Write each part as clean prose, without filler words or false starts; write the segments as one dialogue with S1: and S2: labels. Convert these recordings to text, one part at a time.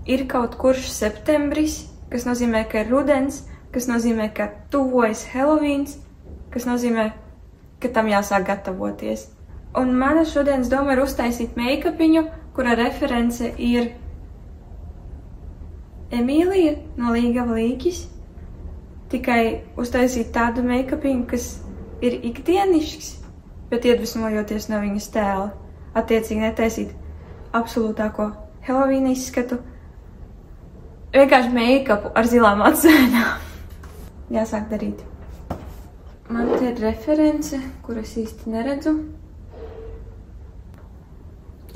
S1: ir kaut kurš septembris, kas nozīmē, ka ir rudens, kas nozīmē, ka tuvojas Helovīns, kas nozīmē, ka tam jāsāk gatavoties. Un mana šodienas doma ir uztaisīt meikapiņu, kura reference ir Emīlija no Līgava Līķis. Tikai uztaisīt tādu meikapiņu, kas ir ikdienišks, bet iedvesmojoties no viņas tēla. Attiecīgi netaisīt absolūtāko Helovīna izskatu. Vienkārši meikapu ar zilām atsēnām. Jāsāk darīt. Man te ir reference, kuras īsti neredzu.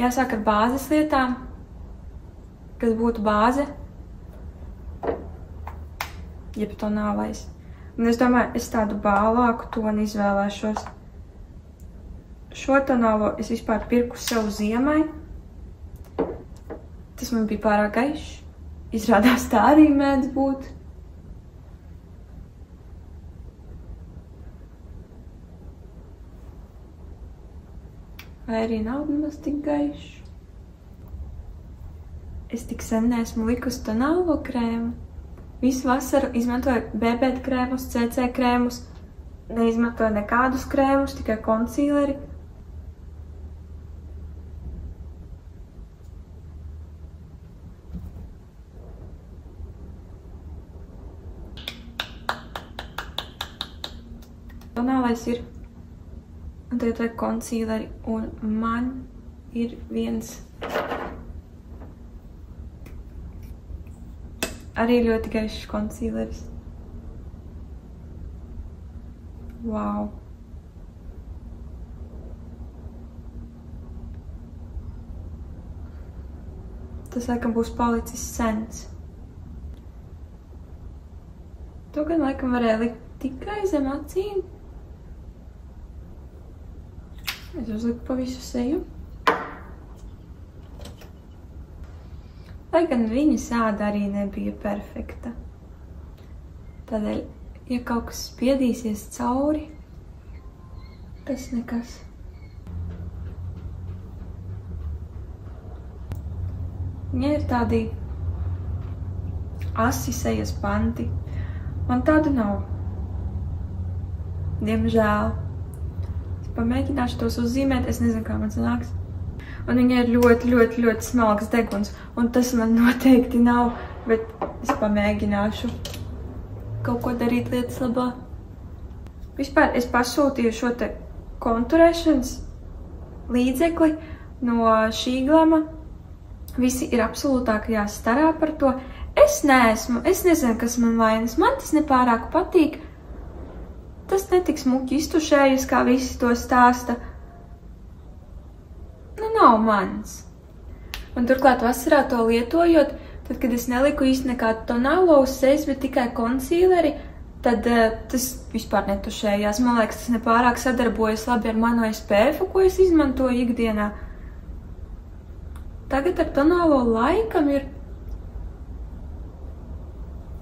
S1: Jāsāk ar bāzes lietām, kas būtu bāze, jeb tonālais. Un es domāju, es tādu bālāku tonu izvēlēšos. Šo tonālo es vispār pirku sev ziemai. Tas man bija pārāk gaišs. Izrādās tā arī mēdz būt. Vai arī nav nemaz tik gaišs. Es tik sen neesmu likusi tonālo krēmu. Visu vasaru izmantoju BB krēmus, CC krēmus. Neizmantoju nekādus krēmus, tikai konsīleri. Tonālais ir, un tagad vajag konsīleri, un man ir viens arī ļoti gaišs konsīleris. Wow! Tas, laikam, būs palicis sens. To gan, laikam, varēja likt tikai zem acīm. Es uzliku pa visu seju. Lai gan viņas āda arī nebija perfekta. Tādēļ, ja kaut kas spiedīsies cauri, tas nekas. Viņai ir tādi asi sejas panti. Man tādu nav. Diemžēl. Pamēģināšu tos uzzīmēt, es nezinu, kā man sanāks. Un viņai ir ļoti, ļoti, ļoti smalks deguns, un tas man noteikti nav, bet es pamēģināšu kaut ko darīt lietas labā. Vispār es pasūtīju šo te konturēšanas līdzekli no Šīglama. Visi ir absolūtākajā starā par to. Es nezinu, kas man vainas, man tas nepārāk patīk. Tas netik smuki iztušējas, kā visi to stāsta. Nu, nav mans. Un turklāt vasarā to lietojot, tad, kad es neliku īsti nekādu tonālo uz sejas, bet tikai konsīleri, tad tas vispār netušējās. Man liekas, tas nepārāk sadarbojas labi ar manu SPF, ko es izmantoju ikdienā. Tagad ar tonālo laikam ir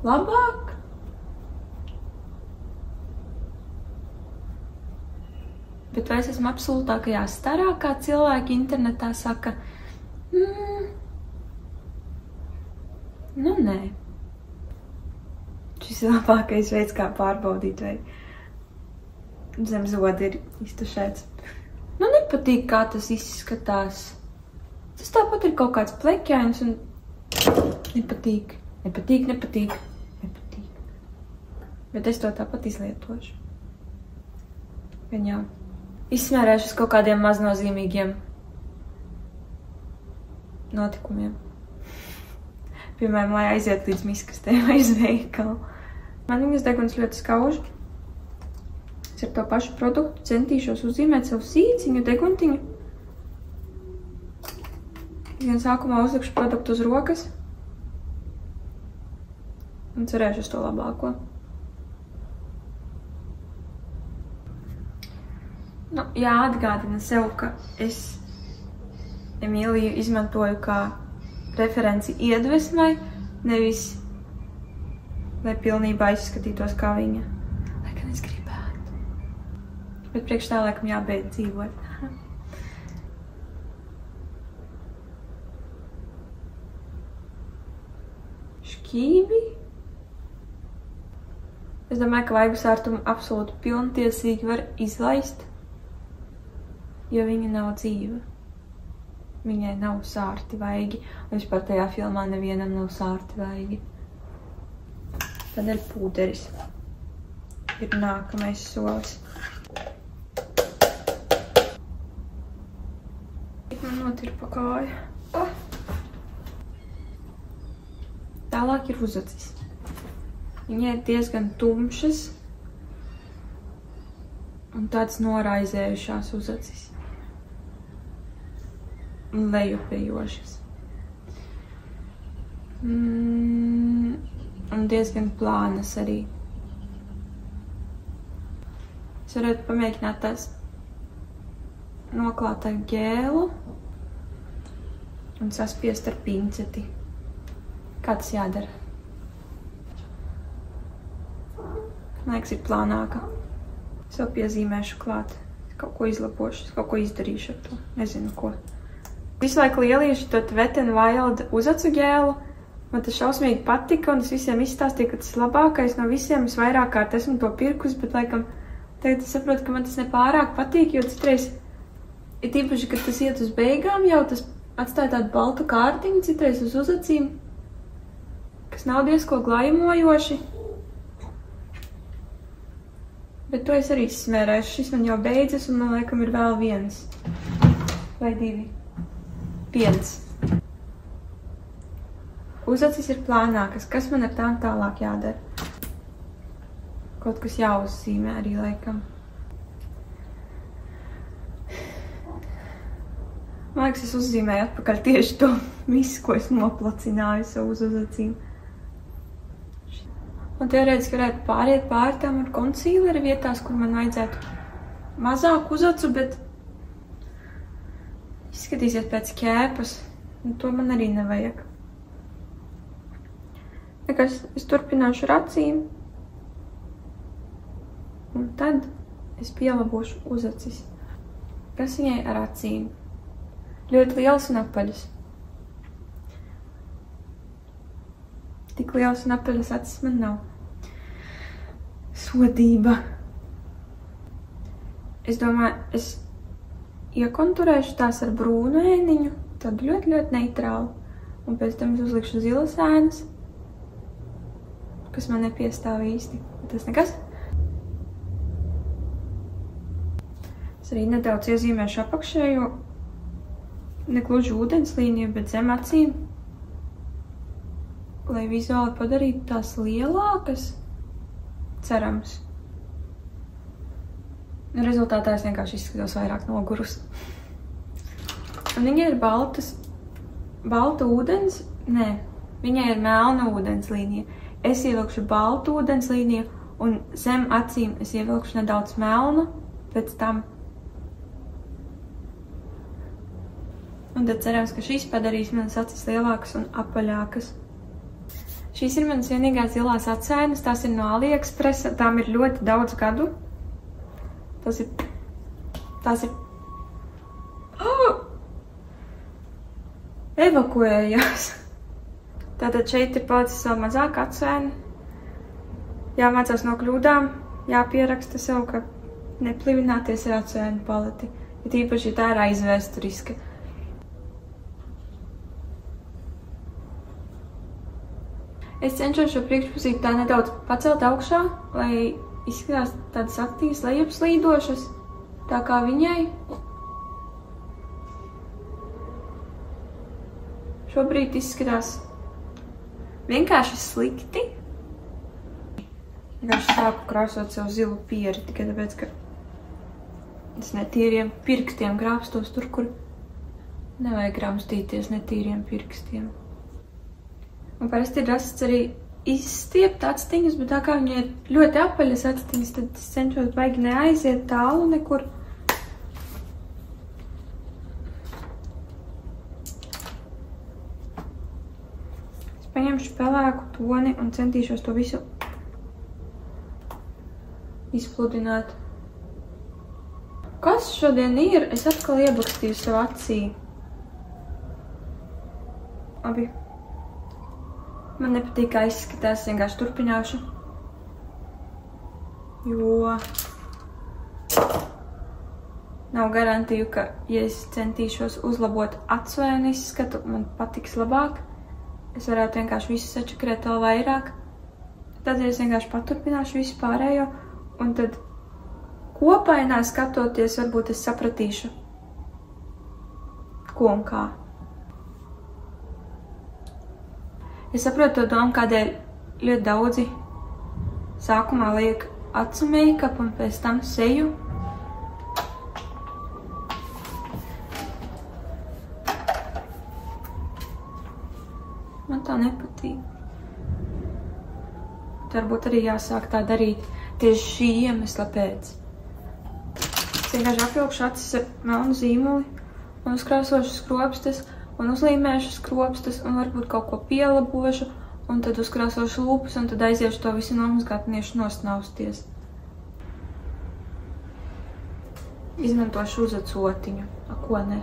S1: labāk. Bet vai es esmu absolūtākajā starā, kā cilvēki internetā saka? Nu, nē. Šis ir labākais veids, kā pārbaudīt, vai zem zoda ir iztušēts. Nu, nepatīk, kā tas izskatās. Tas tāpat ir kaut kāds pleķains un nepatīk. Bet es to tāpat izlietošu. Gan jau. Izsmērēšu uz kaut kādiem maznozīmīgiem notikumiem. Piemēram, lai aiziet līdz miskastē vai uz veikalu. Man viņas deguns ļoti skauž. Es ar to pašu produktu centīšos uzzīmēt savu sīciņu, deguntiņu. Gan sākumā uzlikšu produktu uz rokas. Un cerēšu uz to labāko. Nu, jāatgādina sev, ka es Emīliju izmantoju kā referenci iedvesmai, nevis, lai pilnībā izskatītos kā viņa. Lai gan es gribētu. Bet priekš tā laikam jābeidz dzīvot. šķīvi. Es domāju, ka vaigu sārtumu absolūti pilntiesīgi var izlaist, jo viņa nav dzīva. Viņai nav sārti vaigi, un vispār tajā filmā nevienam nav sārti vaigi. Tādēļ pūderis ir nākamais solis. Man notirpa kāja. Tālāk ir uzacis. Viņai ir diezgan tumšas un tādas noraizējušās uzacis. Un lejupējošas. Un diezgan plānas arī. Es varētu pamēģināt tās noklāt ar gēlu un saspiest ar pinceti. Kā tas jādara? Man liekas, ir plānāka. Es vēl piezīmēšu klāt. Kaut ko izlabošu, kaut ko izdarīšu ar to. Nezinu, ko. Visu laiku lielīšu to Wet n Wild uzacu gēlu. Man tas šausmīgi patika, un es visiem izstāstīju, ka tas ir labākais no visiem. Es vairāk kārt esmu to pirkus, bet laikam tagad es saprotu, ka man tas nepārāk patīk, jo citreiz ir tīpaši, kad tas iet uz beigām jau, tas atstāja tādu baltu kārtiņu, citreiz uz uzacīm, kas nav diezko glaimojoši. Bet to es arī smērēšu. Šis man jau beidzas, un man laikam ir vēl viens. Vai divi? Viens. Uzacis ir plānākas. Kas man ar tām tālāk jādara? Kaut kas jāuzzīmē arī laikam. Man liekas, es uzzīmēju atpakaļ tieši to visu, ko es noplacināju savu uz uzacīm. Un teorētiski varētu pāriet pāri tām ar konsīleri vietās, kur man vajadzētu mazāk uzacu, bet izskatīsies pēc ķēpas, un to man arī nevajag. Nekas, es turpināšu ar acīm, un tad es pielabošu uzacis. Kas viņai ar acīm? Ļoti liels un apaļas. Tik liels un apaļas acis man nav. Sodība. Es domāju, es iekonturēšu tās ar brūnu ēniņu, tad ļoti neitrālu. Un pēc tam es uzlikšu zilas ēnas, kas man nepiestāv īsti. Tas nekas. Es arī nedaudz iezīmēšu apakšējo, negluži ūdens līniju, bet zem acīm, lai vizuāli padarītu tās lielākas, cerams. Rezultātā es vienkārši izskatos vairāk nogurus. Un viņai ir balta ūdens, nē, viņai ir melna ūdens līnija. Es ievilkšu baltu ūdens līniju, un zem acīm es ievilkšu nedaudz melnu, pēc tam. Un tad cerams, ka šīs padarīs manas acis lielākas un apaļākas. Šīs ir manas vienīgās zilās acēnas, tās ir no AliExpressa, tām ir ļoti daudz gadu. Tās ir... Evakuējās! Tātad šeit ir palicis vēl mazāk acēni. Jāmācās no kļūdām, jāpieraksta sev, ka neplivināties ar acēnu paleti. Ja tīpaši, ja tā ir aizvēsturiska. Es cenšos šo priekšpusīti tā nedaudz pacelt augšā, lai izskatās tādas aktīvas lejupslīdošas, tā kā viņai. Šobrīd izskatās vienkārši slikti. Vienkārši sāku krāsot sev zilu pieri, tikai tāpēc, ka es netīriem pirkstiem grābstos tur, kur nevajag grābstīties netīriem pirkstiem. Un parasti ir rasts arī izstiept actiņas, bet tā kā viņai ir ļoti apaļas actiņas, tad es cenšos baigi neaiziet tālu nekur. Es paņemšu pelēku toni un centīšos to visu izpludināt. Kas šodien ir? Es atkal iebakstīju savu acī. Labi. Man nepatīk, kā izskatās, vienkārši turpināšu. Jo nav garantiju, ka, ja es centīšos uzlabot atsvēnu izskatu, man patiks labāk. Es varētu vienkārši visu sačakrēt vēl vairāk. Tad es vienkārši paturpināšu visu pārējo, un tad kopainā skatoties, varbūt es sapratīšu, ko un kā. Es saprotu to domu, kādēļ ļoti daudzi sākumā liek acu make-up un pēc tam seju. Man tā nepatīk. Varbūt arī jāsāk tā darīt tieši šī iemesla pēc. Es vienkārši apvilkšu acis ar melnu zīmuli un uzkrāsošu skropstas un uzlīmēšu skropstas un varbūt kaut ko pielabošu un tad uzkrāsošu lūpas un tad aiziešu to visu nomazgāt un iešu nosnausties. Izmantošu uzacotiņu, ko ne.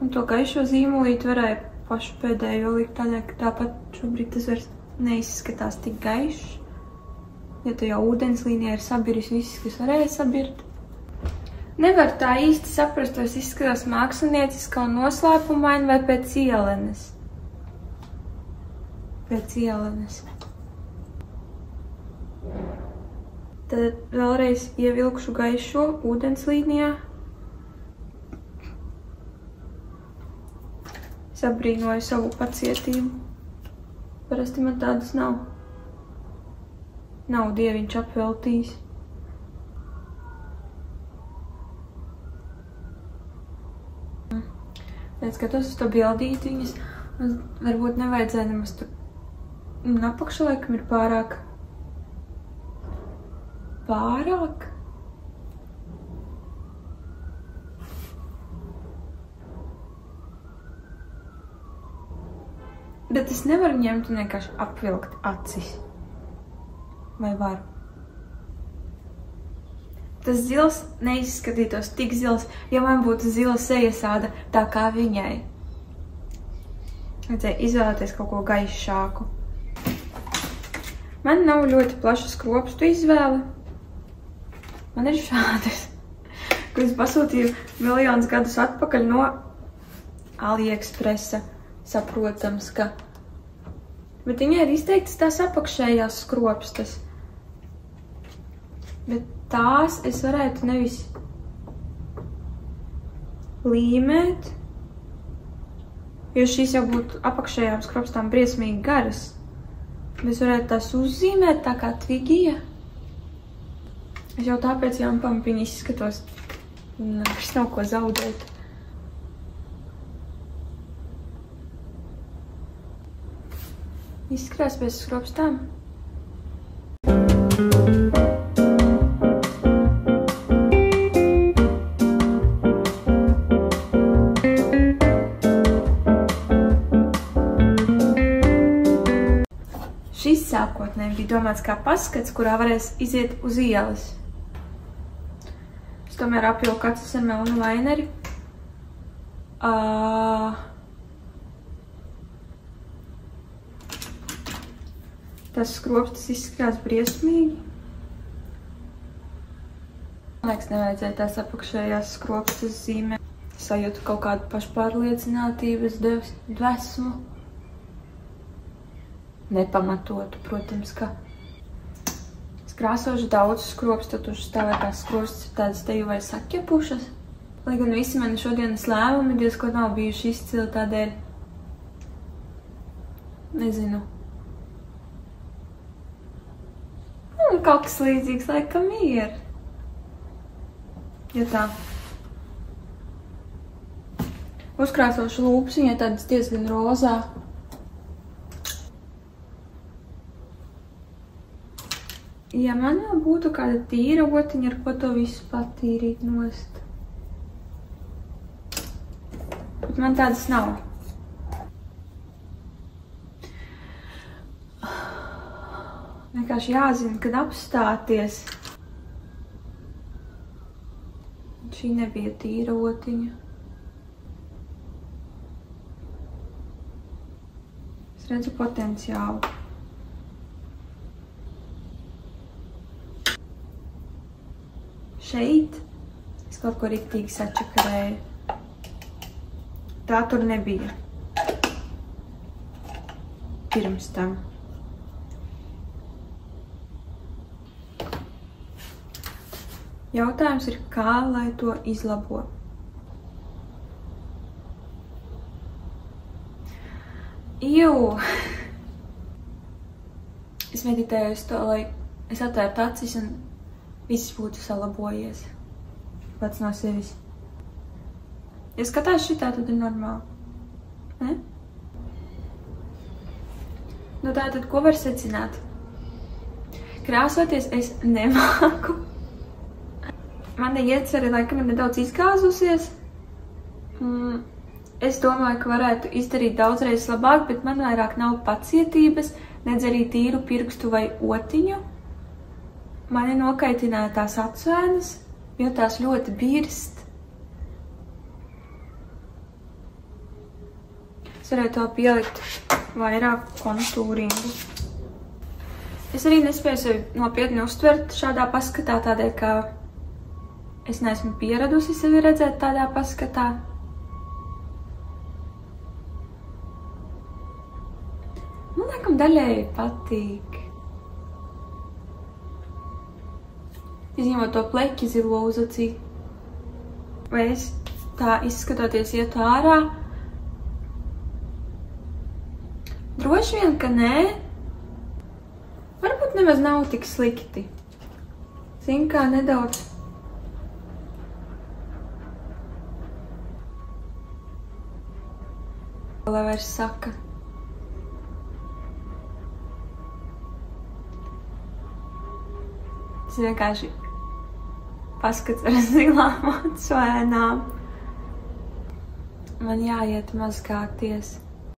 S1: Un to gaišo zīmulīt varēja pašu pēdējo likt tādēļ, ka tāpat šobrīd tas vairs neizskatās tik gaišs. Ja tu jau ūdenslīnijā ir sabiris viss, kas varēja sabirt. Nevar tā īsti saprast, vai es izskatās mākslinieciski un noslēpumaini vai pēc ielenes. Pēc ielenes. Tad vēlreiz ievilkšu gaišo ūdenslīnijā. Es apbrīnoju savu pacietību. Parasti man tādas nav. Nav dieviņš apveltījis. Es skatos uz to bildīti viņas, varbūt nevajadzēja nemaz tur. Un apakšā laikam ir pārāk. Bet es nevaru ņemt un vienkārši apvilkt acis. Vai varu? Tas zils neizskatītos tik zils, ja man būtu zila sejasāda tā kā viņai. Vajadzēja izvēlēties kaut ko gaišāku. Man nav ļoti plaša skropstu izvēle. Man ir šādas, ko es pasūtīju miljonus gadus atpakaļ no AliExpressa. Saprotams, ka. Bet viņai ir izteiktas tās apakšējās skropstas. Bet tās es varētu nevis līmēt, jo šīs jau būtu apakšējām skropstām briesmīgi garas. Es varētu tās uzzīmēt tā kā tvigija. Es jau tāpēc jampampiņi izskatos. Vairs nav ko zaudēt. Izskatās pēc skropstām. Šis sākotnēji bija domāts kā paskats, kurā varēs iziet uz ielas. Es tomēr apvilku acis ar melnu laineri. Tas skropstas izskatās briesmīgi. Man liekas, nevajadzēja tās apakšējās skropstas zīmē. Sajūtu kaut kādu pašpārliecinātības dvēsmu. Nepamatotu, protams, ka. Es krāsošu daudz skropstatušas, tā vai tās skropstas ir tādas teju vai sakļapušas. Lai gan visi mani šodienas lēmumi diezko nav bijuši izcili tādēļ. Nezinu. Un kaut kas līdzīgs laikam ir. Ja tā. Uzkrāsošu lūpas, viņai tādas diezgan rozā. Ja man jau būtu kāda tīra otiņa, ar ko to visu patīrīt nost. Bet man tādas nav. Vienkārši jāzina, kad apstāties. Šī nebija tīra otiņa. Es redzu potenciālu. Šeit es kaut ko riktīgi sačakarēju. Tā tur nebija. Pirms tam. Jautājums ir, kā lai to izlabo? Es meditēju uz to, lai es atvērtu acis un viss būtu salabojies. Pats no sevis. Ja skatās šitā, tad ir normāli. Ne? Nu tātad, ko var secināt? Krāsoties es nemāku. Mana iecere laikam ir nedaudz izgāzusies. Es domāju, ka varētu izdarīt daudzreiz labāk, bet man vairāk nav pacietības, nedz arī tīru pirkstu vai otiņu. Mani nokaitināja tās atsvēnas, jo tās ļoti birst. Es varētu to pielikt vairāk kontūringu. Es arī nespēju sevi nopietni uztvert šādā paskatā, tādēļ, ka es neesmu pieradusi sevi redzēt tādā paskatā. Man laikam daļēji patīk. Izņemot to pleķi zilo uz acī. Vai es tā izskatoties ietu ārā? Droši vien, ka nē. Varbūt nemaz nav tik slikti. Zin kā nedaudz. Lai vairs saka. Tas vienkārši paskats ar zilām atsvēnām. Man jāiet mazgāties.